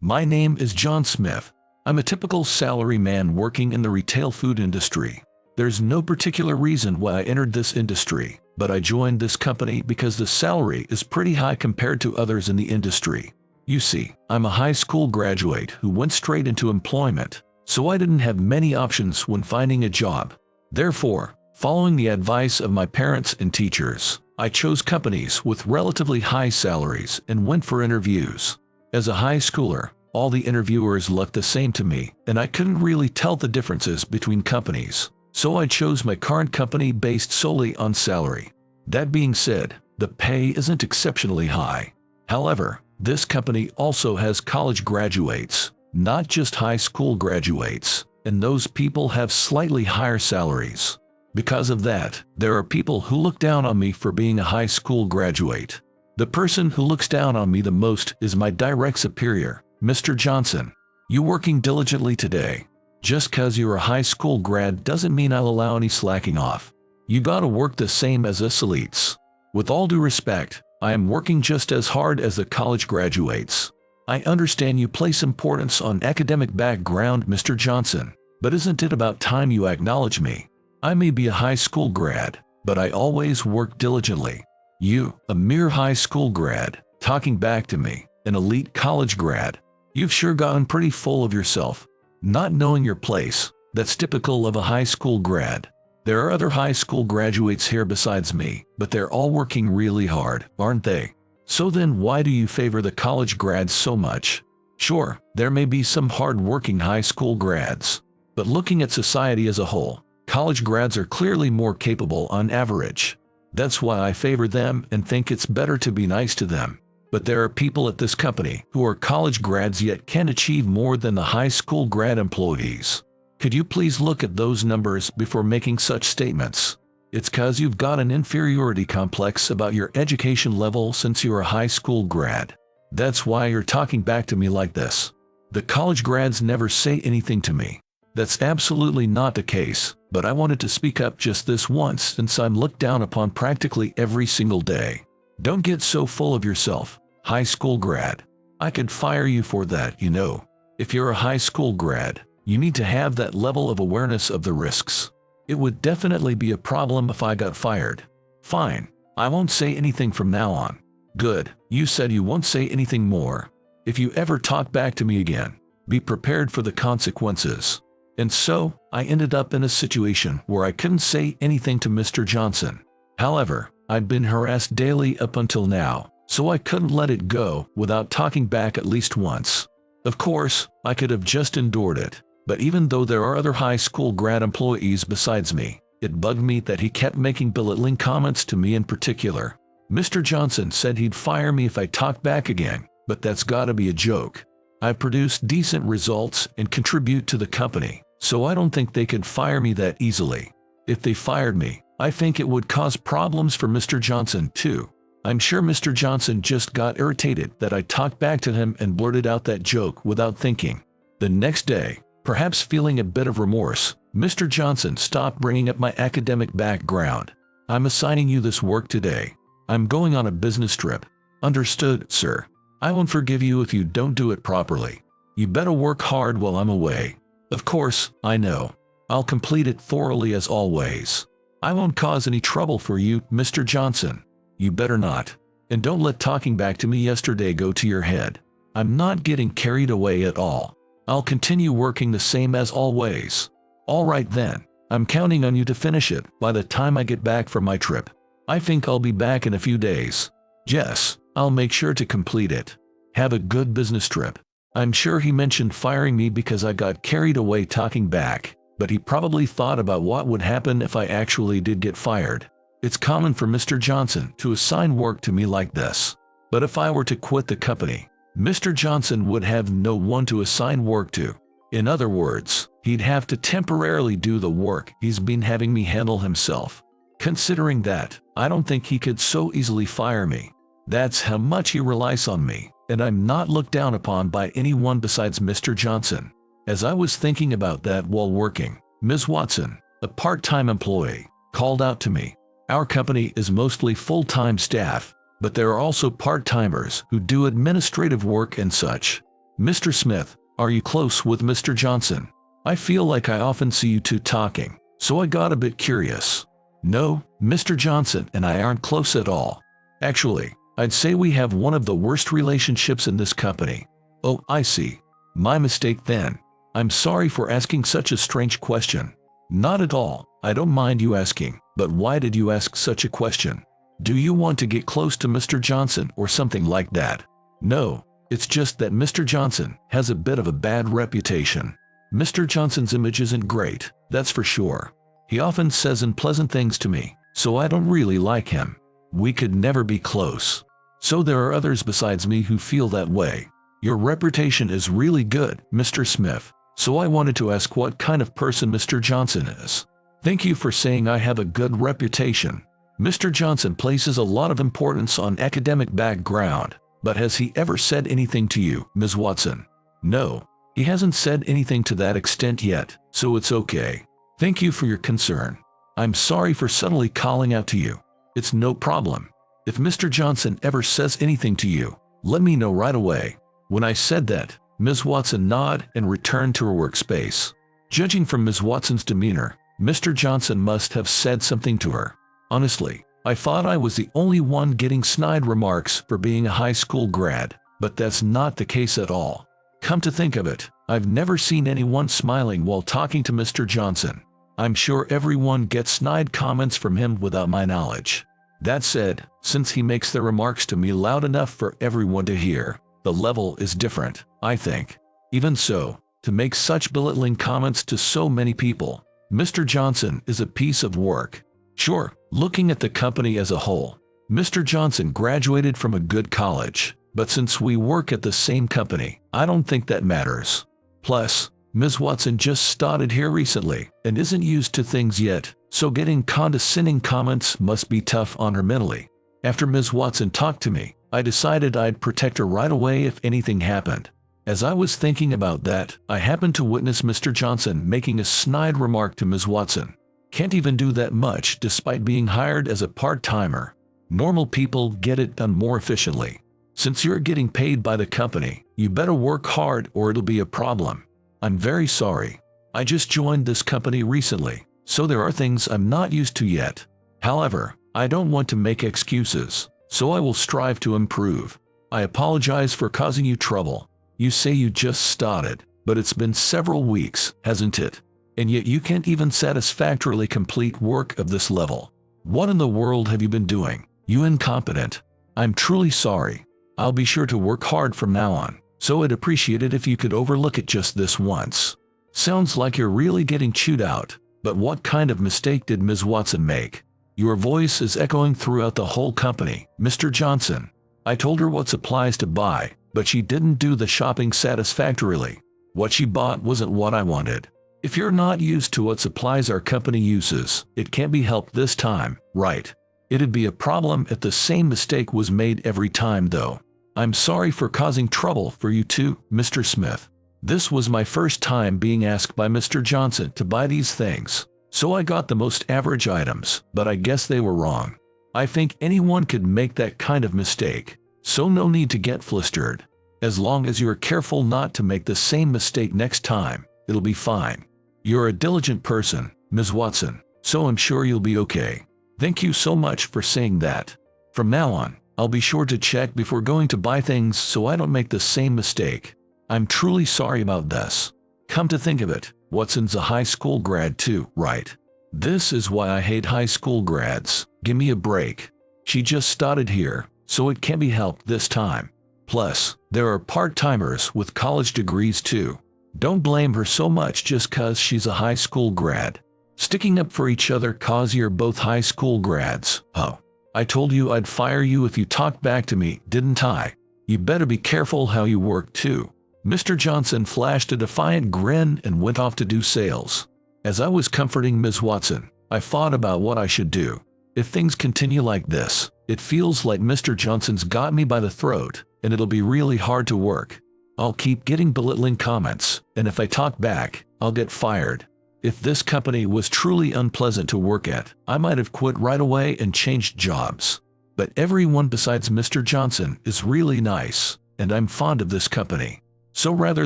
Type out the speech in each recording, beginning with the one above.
My name is John Smith. I'm a typical salary man working in the retail food industry. There's no particular reason why I entered this industry, but I joined this company because the salary is pretty high compared to others in the industry. You see, I'm a high school graduate who went straight into employment, so I didn't have many options when finding a job. Therefore, following the advice of my parents and teachers, I chose companies with relatively high salaries and went for interviews. As a high schooler, all the interviewers looked the same to me, and I couldn't really tell the differences between companies. So I chose my current company based solely on salary. That being said, the pay isn't exceptionally high. However, this company also has college graduates, not just high school graduates, and those people have slightly higher salaries. Because of that, there are people who look down on me for being a high school graduate. The person who looks down on me the most is my direct superior, Mr. Johnson. You working diligently today. Just cause you're a high school grad doesn't mean I'll allow any slacking off. You gotta work the same as us elites. With all due respect, I am working just as hard as the college graduates. I understand you place importance on academic background, Mr. Johnson, but isn't it about time you acknowledge me? I may be a high school grad, but I always work diligently. You, a mere high school grad, talking back to me, an elite college grad. You've sure gotten pretty full of yourself. Not knowing your place, that's typical of a high school grad. There are other high school graduates here besides me, but they're all working really hard, aren't they? So then why do you favor the college grads so much? Sure, there may be some hard-working high school grads, but looking at society as a whole, college grads are clearly more capable on average. That's why I favor them and think it's better to be nice to them. But there are people at this company who are college grads yet can achieve more than the high school grad employees. Could you please look at those numbers before making such statements? It's cause you've got an inferiority complex about your education level since you're a high school grad. That's why you're talking back to me like this. The college grads never say anything to me. That's absolutely not the case, but I wanted to speak up just this once since I'm looked down upon practically every single day. Don't get so full of yourself, high school grad. I could fire you for that, you know. If you're a high school grad, you need to have that level of awareness of the risks. It would definitely be a problem if I got fired. Fine, I won't say anything from now on. Good, you said you won't say anything more. If you ever talk back to me again, be prepared for the consequences. And so, I ended up in a situation where I couldn't say anything to Mr. Johnson. However, I'd been harassed daily up until now, so I couldn't let it go without talking back at least once. Of course, I could have just endured it, but even though there are other high school grad employees besides me, it bugged me that he kept making belittling comments to me in particular. Mr. Johnson said he'd fire me if I talked back again, but that's gotta be a joke. I produce decent results and contribute to the company, so I don't think they could fire me that easily. If they fired me, I think it would cause problems for Mr. Johnson too. I'm sure Mr. Johnson just got irritated that I talked back to him and blurted out that joke without thinking. The next day, perhaps feeling a bit of remorse, Mr. Johnson stopped bringing up my academic background. I'm assigning you this work today. I'm going on a business trip. Understood, sir. I won't forgive you if you don't do it properly. You better work hard while I'm away. Of course, I know. I'll complete it thoroughly as always. I won't cause any trouble for you, Mr. Johnson. You better not. And don't let talking back to me yesterday go to your head. I'm not getting carried away at all. I'll continue working the same as always. All right then, I'm counting on you to finish it by the time I get back from my trip. I think I'll be back in a few days. Yes, I'll make sure to complete it. Have a good business trip. I'm sure he mentioned firing me because I got carried away talking back, but he probably thought about what would happen if I actually did get fired. It's common for Mr. Johnson to assign work to me like this. But if I were to quit the company, Mr. Johnson would have no one to assign work to. In other words, he'd have to temporarily do the work he's been having me handle himself. Considering that, I don't think he could so easily fire me. That's how much he relies on me, and I'm not looked down upon by anyone besides Mr. Johnson. As I was thinking about that while working, Ms. Watson, a part-time employee, called out to me. Our company is mostly full-time staff, but there are also part-timers who do administrative work and such. Mr. Smith, are you close with Mr. Johnson? I feel like I often see you two talking, so I got a bit curious. No, Mr. Johnson and I aren't close at all. Actually, I'd say we have one of the worst relationships in this company. Oh, I see. My mistake then. I'm sorry for asking such a strange question. Not at all. I don't mind you asking, but why did you ask such a question? Do you want to get close to Mr. Johnson or something like that? No, it's just that Mr. Johnson has a bit of a bad reputation. Mr. Johnson's image isn't great, that's for sure. He often says unpleasant things to me, so I don't really like him. We could never be close. So there are others besides me who feel that way. Your reputation is really good, Mr. Smith, so I wanted to ask what kind of person Mr. Johnson is. Thank you for saying I have a good reputation. Mr. Johnson places a lot of importance on academic background, but has he ever said anything to you, Ms. Watson? No, he hasn't said anything to that extent yet, so it's okay. Thank you for your concern. I'm sorry for suddenly calling out to you. It's no problem. If Mr. Johnson ever says anything to you, let me know right away. When I said that, Ms. Watson nodded and returned to her workspace. Judging from Ms. Watson's demeanor, Mr. Johnson must have said something to her. Honestly, I thought I was the only one getting snide remarks for being a high school grad, but that's not the case at all. Come to think of it, I've never seen anyone smiling while talking to Mr. Johnson. I'm sure everyone gets snide comments from him without my knowledge. That said, since he makes the remarks to me loud enough for everyone to hear, the level is different, I think. Even so, to make such belittling comments to so many people, Mr. Johnson is a piece of work. Sure, looking at the company as a whole, Mr. Johnson graduated from a good college, but since we work at the same company, I don't think that matters. Plus, Ms. Watson just started here recently and isn't used to things yet, so getting condescending comments must be tough on her mentally. After Ms. Watson talked to me, I decided I'd protect her right away if anything happened. As I was thinking about that, I happened to witness Mr. Johnson making a snide remark to Ms. Watson. Can't even do that much despite being hired as a part-timer. Normal people get it done more efficiently. Since you're getting paid by the company, you better work hard or it'll be a problem. I'm very sorry. I just joined this company recently, so there are things I'm not used to yet. However, I don't want to make excuses, so I will strive to improve. I apologize for causing you trouble. You say you just started, but it's been several weeks, hasn't it? And yet you can't even satisfactorily complete work of this level. What in the world have you been doing, you incompetent? I'm truly sorry. I'll be sure to work hard from now on, so I'd appreciate it if you could overlook it just this once. Sounds like you're really getting chewed out, but what kind of mistake did Ms. Watson make? Your voice is echoing throughout the whole company, Mr. Johnson. I told her what supplies to buy, but she didn't do the shopping satisfactorily. What she bought wasn't what I wanted. If you're not used to what supplies our company uses, it can't be helped this time, right? It'd be a problem if the same mistake was made every time though. I'm sorry for causing trouble for you too, Mr. Smith. This was my first time being asked by Mr. Johnson to buy these things, so I got the most average items, but I guess they were wrong. I think anyone could make that kind of mistake, so no need to get flustered. As long as you're careful not to make the same mistake next time, it'll be fine. You're a diligent person, Ms. Watson, so I'm sure you'll be okay. Thank you so much for saying that. From now on, I'll be sure to check before going to buy things so I don't make the same mistake. I'm truly sorry about this. Come to think of it, Watson's a high school grad too, right? This is why I hate high school grads. Give me a break. She just started here, so it can't be helped this time. Plus, there are part-timers with college degrees too. Don't blame her so much just cause she's a high school grad. Sticking up for each other cause you're both high school grads. Oh, I told you I'd fire you if you talked back to me, didn't I? You better be careful how you work too. Mr. Johnson flashed a defiant grin and went off to do sales. As I was comforting Ms. Watson, I thought about what I should do. If things continue like this, it feels like Mr. Johnson's got me by the throat, and it'll be really hard to work. I'll keep getting belittling comments, and if I talk back, I'll get fired. If this company was truly unpleasant to work at, I might have quit right away and changed jobs. But everyone besides Mr. Johnson is really nice, and I'm fond of this company. So rather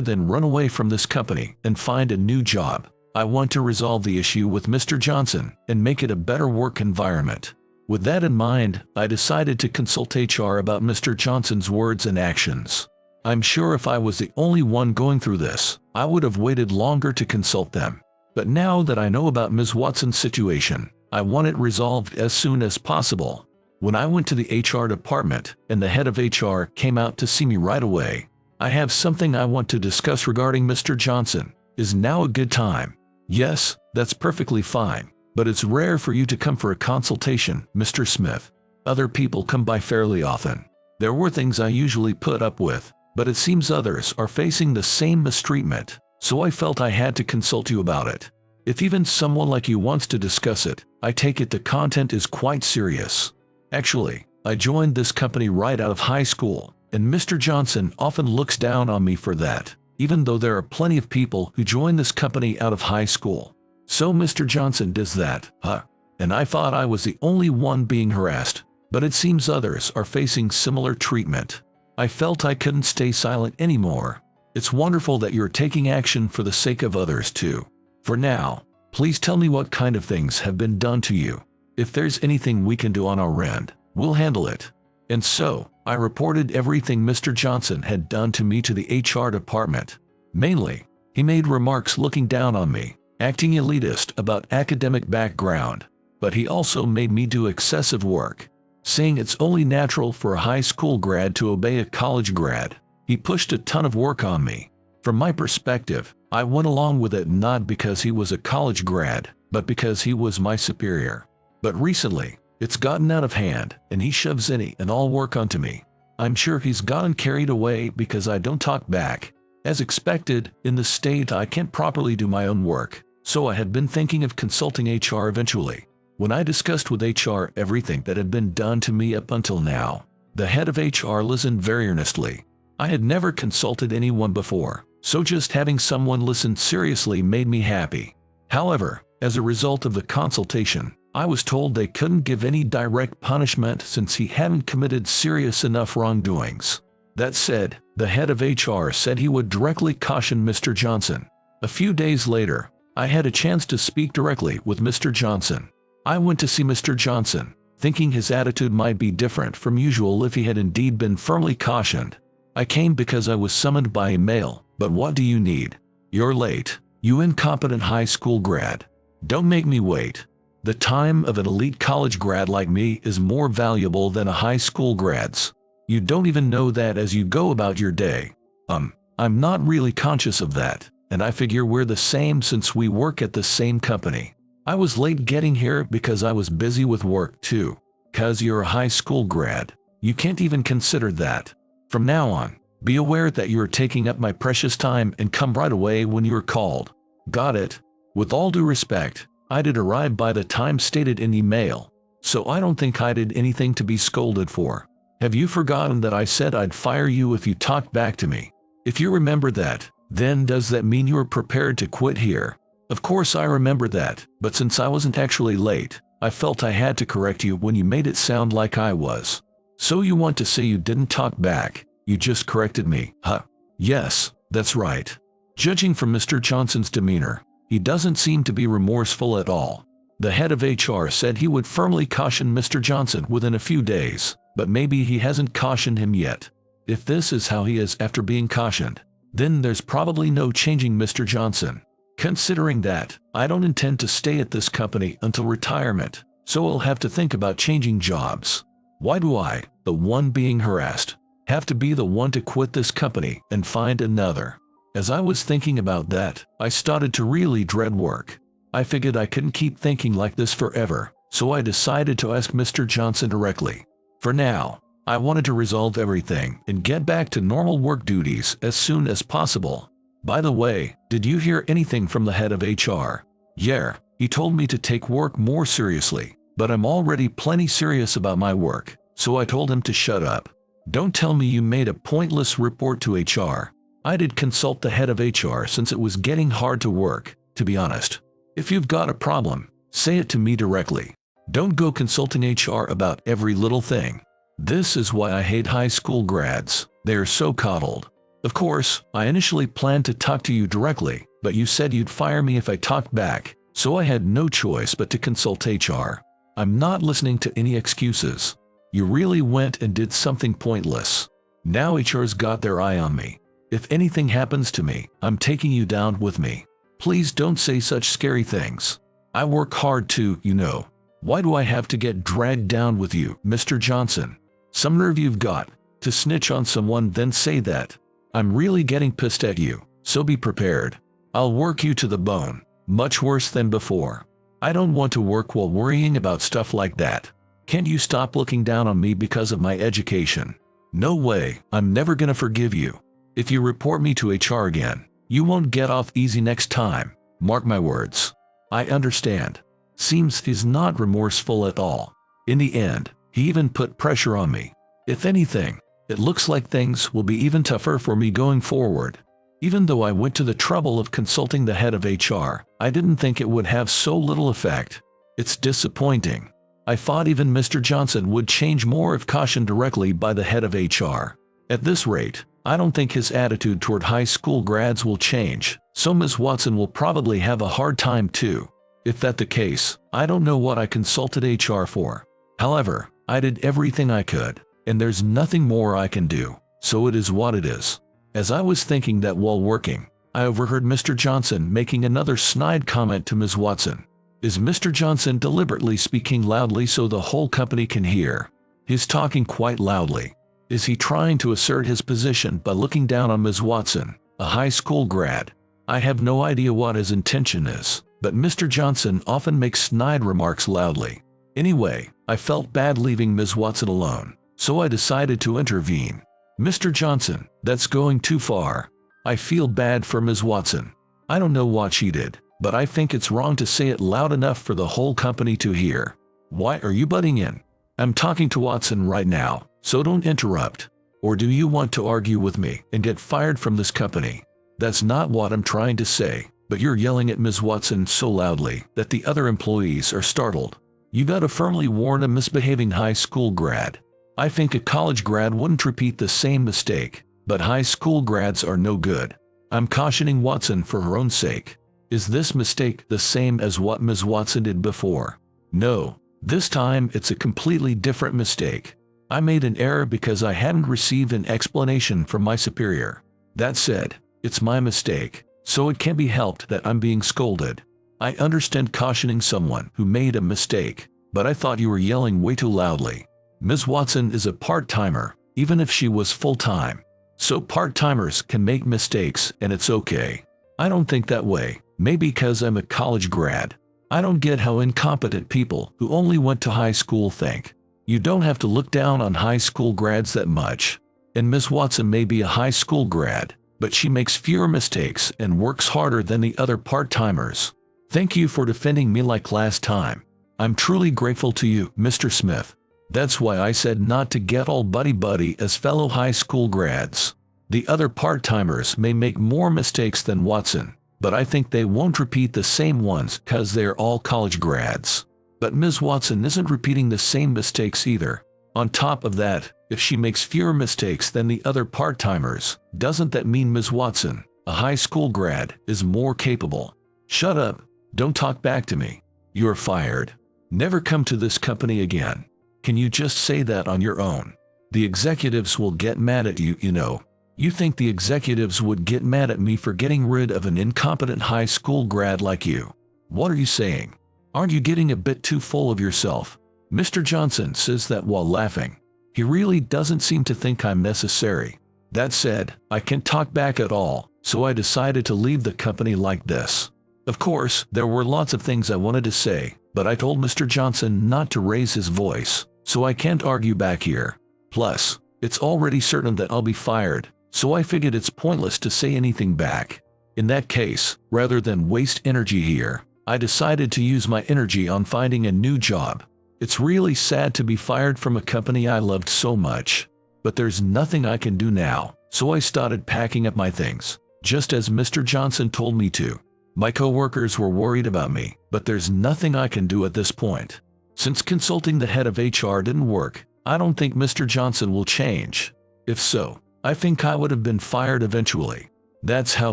than run away from this company and find a new job, I want to resolve the issue with Mr. Johnson and make it a better work environment. With that in mind, I decided to consult HR about Mr. Johnson's words and actions. I'm sure if I was the only one going through this, I would have waited longer to consult them. But now that I know about Ms. Watson's situation, I want it resolved as soon as possible. When I went to the HR department and the head of HR came out to see me right away, I have something I want to discuss regarding Mr. Johnson. Is now a good time? Yes, that's perfectly fine, but it's rare for you to come for a consultation, Mr. Smith. Other people come by fairly often. There were things I usually put up with, but it seems others are facing the same mistreatment, so I felt I had to consult you about it. If even someone like you wants to discuss it, I take it the content is quite serious. Actually, I joined this company right out of high school, and Mr. Johnson often looks down on me for that, even though there are plenty of people who join this company out of high school. So Mr. Johnson does that, huh? And I thought I was the only one being harassed, but it seems others are facing similar treatment. I felt I couldn't stay silent anymore. It's wonderful that you're taking action for the sake of others too. For now, please tell me what kind of things have been done to you. If there's anything we can do on our end, we'll handle it. And so, I reported everything Mr. Johnson had done to me to the HR department. Mainly, he made remarks looking down on me, acting elitist about academic background, but he also made me do excessive work, saying it's only natural for a high school grad to obey a college grad. He pushed a ton of work on me. From my perspective, I went along with it not because he was a college grad, but because he was my superior. But recently, it's gotten out of hand, and he shoves any and all work onto me. I'm sure he's gotten carried away because I don't talk back. As expected, in the state I can't properly do my own work, so I had been thinking of consulting HR eventually. When I discussed with HR everything that had been done to me up until now, the head of HR listened very earnestly. I had never consulted anyone before, so just having someone listen seriously made me happy. However, as a result of the consultation, I was told they couldn't give any direct punishment since he hadn't committed serious enough wrongdoings. That said, the head of HR said he would directly caution Mr. Johnson. A few days later, I had a chance to speak directly with Mr. Johnson. I went to see Mr. Johnson, thinking his attitude might be different from usual if he had indeed been firmly cautioned. I came because I was summoned by a mail, but what do you need? You're late, you incompetent high school grad. Don't make me wait. The time of an elite college grad like me is more valuable than a high school grad's. You don't even know that as you go about your day. I'm not really conscious of that, and I figure we're the same since we work at the same company. I was late getting here because I was busy with work too. 'Cause you're a high school grad, you can't even consider that. From now on, be aware that you are taking up my precious time and come right away when you are called. Got it? With all due respect, I did arrive by the time stated in the mail, so I don't think I did anything to be scolded for. Have you forgotten that I said I'd fire you if you talked back to me? If you remember that, then does that mean you are prepared to quit here? Of course I remember that, but since I wasn't actually late, I felt I had to correct you when you made it sound like I was. So you want to say you didn't talk back, you just corrected me, huh? Yes, that's right. Judging from Mr. Johnson's demeanor, he doesn't seem to be remorseful at all. The head of HR said he would firmly caution Mr. Johnson within a few days, but maybe he hasn't cautioned him yet. If this is how he is after being cautioned, then there's probably no changing Mr. Johnson. Considering that, I don't intend to stay at this company until retirement, so I'll have to think about changing jobs. Why do I, the one being harassed, have to be the one to quit this company and find another? As I was thinking about that, I started to really dread work. I figured I couldn't keep thinking like this forever, so I decided to ask Mr. Johnson directly. For now, I wanted to resolve everything and get back to normal work duties as soon as possible. By the way, did you hear anything from the head of HR? Yeah, he told me to take work more seriously, but I'm already plenty serious about my work, so I told him to shut up. Don't tell me you made a pointless report to HR. I did consult the head of HR since it was getting hard to work, to be honest. If you've got a problem, say it to me directly. Don't go consulting HR about every little thing. This is why I hate high school grads. They are so coddled. Of course, I initially planned to talk to you directly, but you said you'd fire me if I talked back, so I had no choice but to consult HR. I'm not listening to any excuses. You really went and did something pointless. Now HR's got their eye on me. If anything happens to me, I'm taking you down with me. Please don't say such scary things. I work hard too, you know. Why do I have to get dragged down with you, Mr. Johnson? Some nerve you've got to snitch on someone then say that. I'm really getting pissed at you, so be prepared. I'll work you to the bone, much worse than before. I don't want to work while worrying about stuff like that. Can't you stop looking down on me because of my education? No way, I'm never gonna forgive you. If you report me to HR again, you won't get off easy next time. Mark my words. I understand. Seems he's not remorseful at all. In the end, he even put pressure on me. If anything, it looks like things will be even tougher for me going forward. Even though I went to the trouble of consulting the head of HR, I didn't think it would have so little effect. It's disappointing. I thought even Mr. Johnson would change more if cautioned directly by the head of HR. At this rate, I don't think his attitude toward high school grads will change, so Ms. Watson will probably have a hard time too. If that's the case, I don't know what I consulted HR for. However, I did everything I could, and there's nothing more I can do, so it is what it is. As I was thinking that while working, I overheard Mr. Johnson making another snide comment to Ms. Watson. Is Mr. Johnson deliberately speaking loudly so the whole company can hear? He's talking quite loudly. Is he trying to assert his position by looking down on Ms. Watson, a high school grad? I have no idea what his intention is, but Mr. Johnson often makes snide remarks loudly. Anyway, I felt bad leaving Ms. Watson alone, so I decided to intervene. Mr. Johnson, that's going too far. I feel bad for Ms. Watson. I don't know what she did, but I think it's wrong to say it loud enough for the whole company to hear. Why are you butting in? I'm talking to Watson right now, so don't interrupt. Or do you want to argue with me and get fired from this company? That's not what I'm trying to say, but you're yelling at Ms. Watson so loudly that the other employees are startled. You gotta firmly warn a misbehaving high school grad. I think a college grad wouldn't repeat the same mistake, but high school grads are no good. I'm cautioning Watson for her own sake. Is this mistake the same as what Ms. Watson did before? No, this time it's a completely different mistake. I made an error because I hadn't received an explanation from my superior. That said, it's my mistake, so it can't be helped that I'm being scolded. I understand cautioning someone who made a mistake, but I thought you were yelling way too loudly. Ms. Watson is a part-timer, even if she was full-time. So part-timers can make mistakes and it's okay. I don't think that way, maybe because I'm a college grad. I don't get how incompetent people who only went to high school think. You don't have to look down on high school grads that much. And Ms. Watson may be a high school grad, but she makes fewer mistakes and works harder than the other part-timers. Thank you for defending me like last time. I'm truly grateful to you, Mr. Smith. That's why I said not to get all buddy-buddy as fellow high school grads. The other part-timers may make more mistakes than Watson, but I think they won't repeat the same ones because they're all college grads. But Ms. Watson isn't repeating the same mistakes either. On top of that, if she makes fewer mistakes than the other part-timers, doesn't that mean Ms. Watson, a high school grad, is more capable? Shut up. Don't talk back to me. You're fired. Never come to this company again. Can you just say that on your own? The executives will get mad at you, you know. You think the executives would get mad at me for getting rid of an incompetent high school grad like you? What are you saying? Aren't you getting a bit too full of yourself? Mr. Johnson says that while laughing. He really doesn't seem to think I'm necessary. That said, I can't talk back at all, so I decided to leave the company like this. Of course, there were lots of things I wanted to say, but I told Mr. Johnson not to raise his voice, so I can't argue back here. Plus, it's already certain that I'll be fired, so I figured it's pointless to say anything back. In that case, rather than waste energy here, I decided to use my energy on finding a new job. It's really sad to be fired from a company I loved so much, but there's nothing I can do now, so I started packing up my things, just as Mr. Johnson told me to. My coworkers were worried about me, but there's nothing I can do at this point. Since consulting the head of HR didn't work, I don't think Mr. Johnson will change. If so, I think I would have been fired eventually. That's how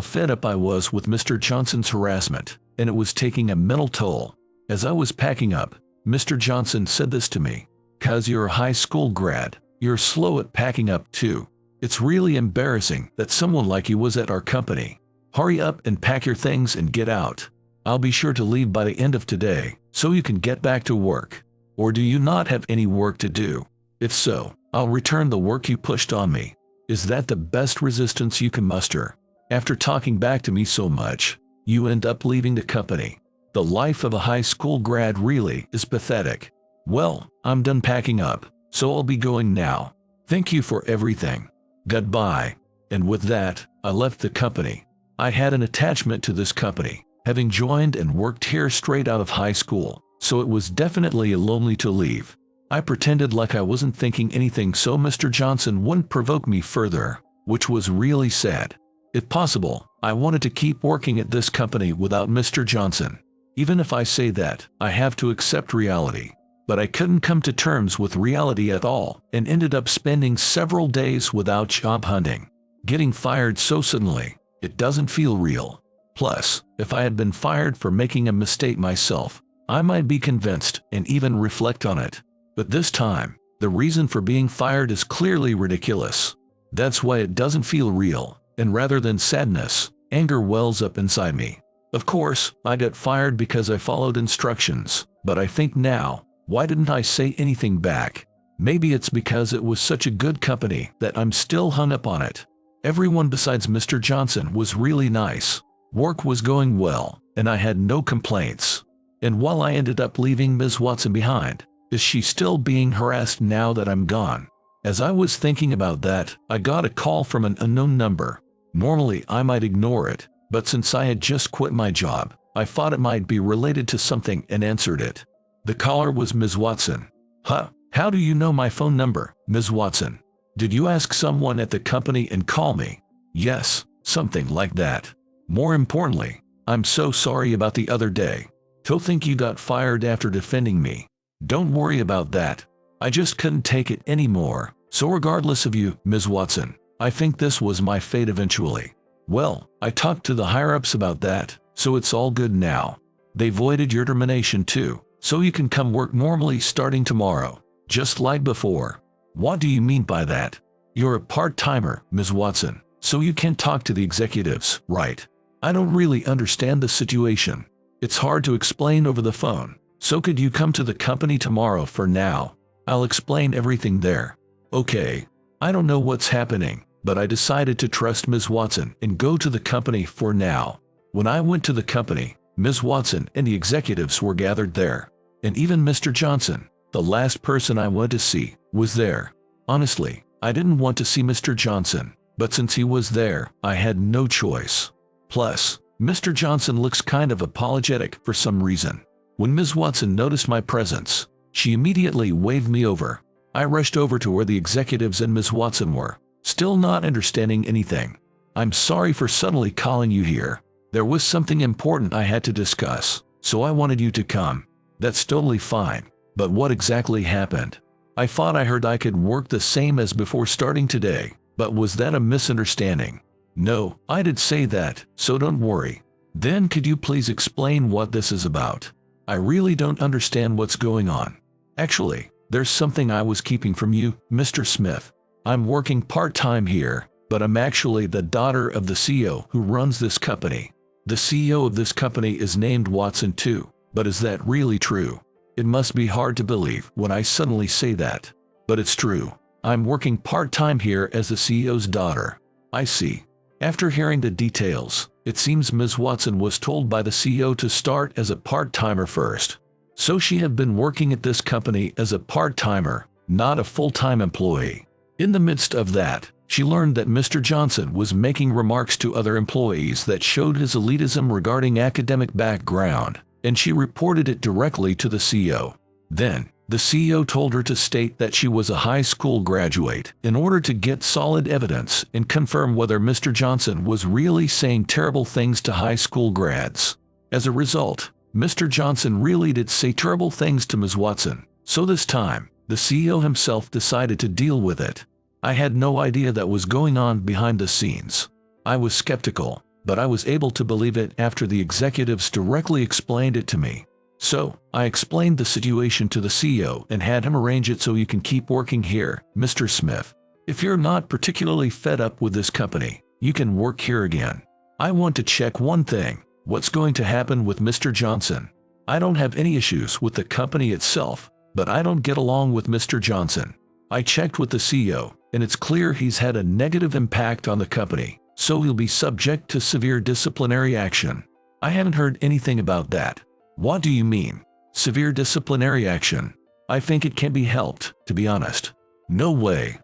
fed up I was with Mr. Johnson's harassment, and it was taking a mental toll. As I was packing up, Mr. Johnson said this to me. "'Cause you're a high school grad, you're slow at packing up too. It's really embarrassing that someone like you was at our company. Hurry up and pack your things and get out. I'll be sure to leave by the end of today, so you can get back to work. Or do you not have any work to do? If so, I'll return the work you pushed on me. Is that the best resistance you can muster? After talking back to me so much, you end up leaving the company. The life of a high school grad really is pathetic. Well, I'm done packing up, so I'll be going now. Thank you for everything. Goodbye." And with that, I left the company. I had an attachment to this company, having joined and worked here straight out of high school, so it was definitely lonely to leave. I pretended like I wasn't thinking anything so Mr. Johnson wouldn't provoke me further, which was really sad. If possible, I wanted to keep working at this company without Mr. Johnson. Even if I say that, I have to accept reality. But I couldn't come to terms with reality at all and ended up spending several days without job hunting. Getting fired so suddenly, it doesn't feel real. Plus, if I had been fired for making a mistake myself, I might be convinced and even reflect on it. But this time, the reason for being fired is clearly ridiculous. That's why it doesn't feel real, and rather than sadness, anger wells up inside me. Of course, I got fired because I followed instructions, but I think now, why didn't I say anything back? Maybe it's because it was such a good company that I'm still hung up on it. Everyone besides Mr. Johnson was really nice. Work was going well, and I had no complaints. And while I ended up leaving Ms. Watson behind, is she still being harassed now that I'm gone? As I was thinking about that, I got a call from an unknown number. Normally I might ignore it, but since I had just quit my job, I thought it might be related to something and answered it. The caller was Ms. Watson. "Huh? How do you know my phone number, Ms. Watson? Did you ask someone at the company and call me?" "Yes, something like that. More importantly, I'm so sorry about the other day. To think you got fired after defending me. Don't worry about that. I just couldn't take it anymore. So regardless of you, Ms. Watson, I think this was my fate eventually. Well, I talked to the higher-ups about that, so it's all good now. They voided your termination too, so you can come work normally starting tomorrow, just like before." "What do you mean by that?" "You're a part-timer, Ms. Watson, so you can't talk to the executives, right?" "I don't really understand the situation. It's hard to explain over the phone, so could you come to the company tomorrow for now? I'll explain everything there." "Okay." I don't know what's happening, but I decided to trust Ms. Watson and go to the company for now. When I went to the company, Ms. Watson and the executives were gathered there. And even Mr. Johnson, the last person I went to see, was there. Honestly, I didn't want to see Mr. Johnson, but since he was there, I had no choice. Plus, Mr. Johnson looks kind of apologetic for some reason. When Ms. Watson noticed my presence, she immediately waved me over. I rushed over to where the executives and Ms. Watson were, still not understanding anything. "I'm sorry for suddenly calling you here. There was something important I had to discuss, so I wanted you to come." "That's totally fine. But what exactly happened?" "I thought I heard I could work the same as before starting today, but was that a misunderstanding?" "No, I did say that, so don't worry." "Then could you please explain what this is about? I really don't understand what's going on." "Actually, there's something I was keeping from you, Mr. Smith. I'm working part-time here, but I'm actually the daughter of the CEO who runs this company. The CEO of this company is named Watson too, but is that really true? It must be hard to believe when I suddenly say that. But it's true. I'm working part-time here as the CEO's daughter." "I see." After hearing the details, it seems Ms. Watson was told by the CEO to start as a part-timer first. So she had been working at this company as a part-timer, not a full-time employee. In the midst of that, she learned that Mr. Johnson was making remarks to other employees that showed his elitism regarding academic background, and she reported it directly to the CEO. Then, the CEO told her to state that she was a high school graduate in order to get solid evidence and confirm whether Mr. Johnson was really saying terrible things to high school grads. As a result, Mr. Johnson really did say terrible things to Ms. Watson, so this time, the CEO himself decided to deal with it. I had no idea that was going on behind the scenes. I was skeptical, but I was able to believe it after the executives directly explained it to me. So, I explained the situation to the CEO and had him arrange it so you can keep working here, Mr. Smith. If you're not particularly fed up with this company, you can work here again. I want to check one thing. What's going to happen with Mr. Johnson? I don't have any issues with the company itself, but I don't get along with Mr. Johnson. I checked with the CEO, and it's clear he's had a negative impact on the company, so he'll be subject to severe disciplinary action. I haven't heard anything about that. What do you mean? Severe disciplinary action? I think it can be helped, to be honest. No way.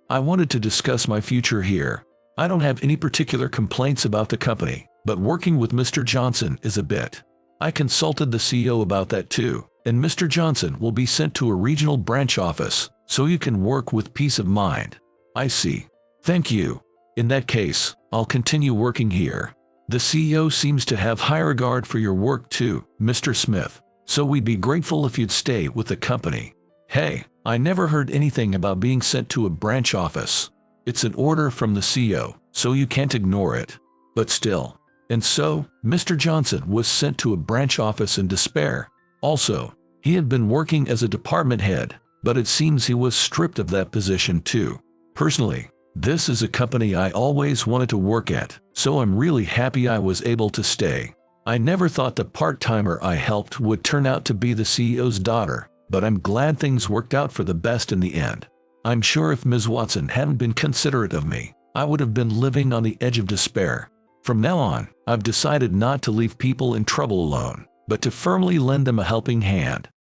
I wanted to discuss my future here. I don't have any particular complaints about the company, but working with Mr. Johnson is a bit. I consulted the CEO about that too, and Mr. Johnson will be sent to a regional branch office, so you can work with peace of mind. I see. Thank you. In that case, I'll continue working here. The CEO seems to have high regard for your work too, Mr. Smith, so we'd be grateful if you'd stay with the company. Hey, I never heard anything about being sent to a branch office. It's an order from the CEO, so you can't ignore it. But still. And so, Mr. Johnson was sent to a branch office in despair. Also, he had been working as a department head, but it seems he was stripped of that position too. Personally, this is a company I always wanted to work at, so I'm really happy I was able to stay. I never thought the part-timer I helped would turn out to be the CEO's daughter, but I'm glad things worked out for the best in the end. I'm sure if Ms. Watson hadn't been considerate of me, I would have been living on the edge of despair. From now on, I've decided not to leave people in trouble alone, but to firmly lend them a helping hand.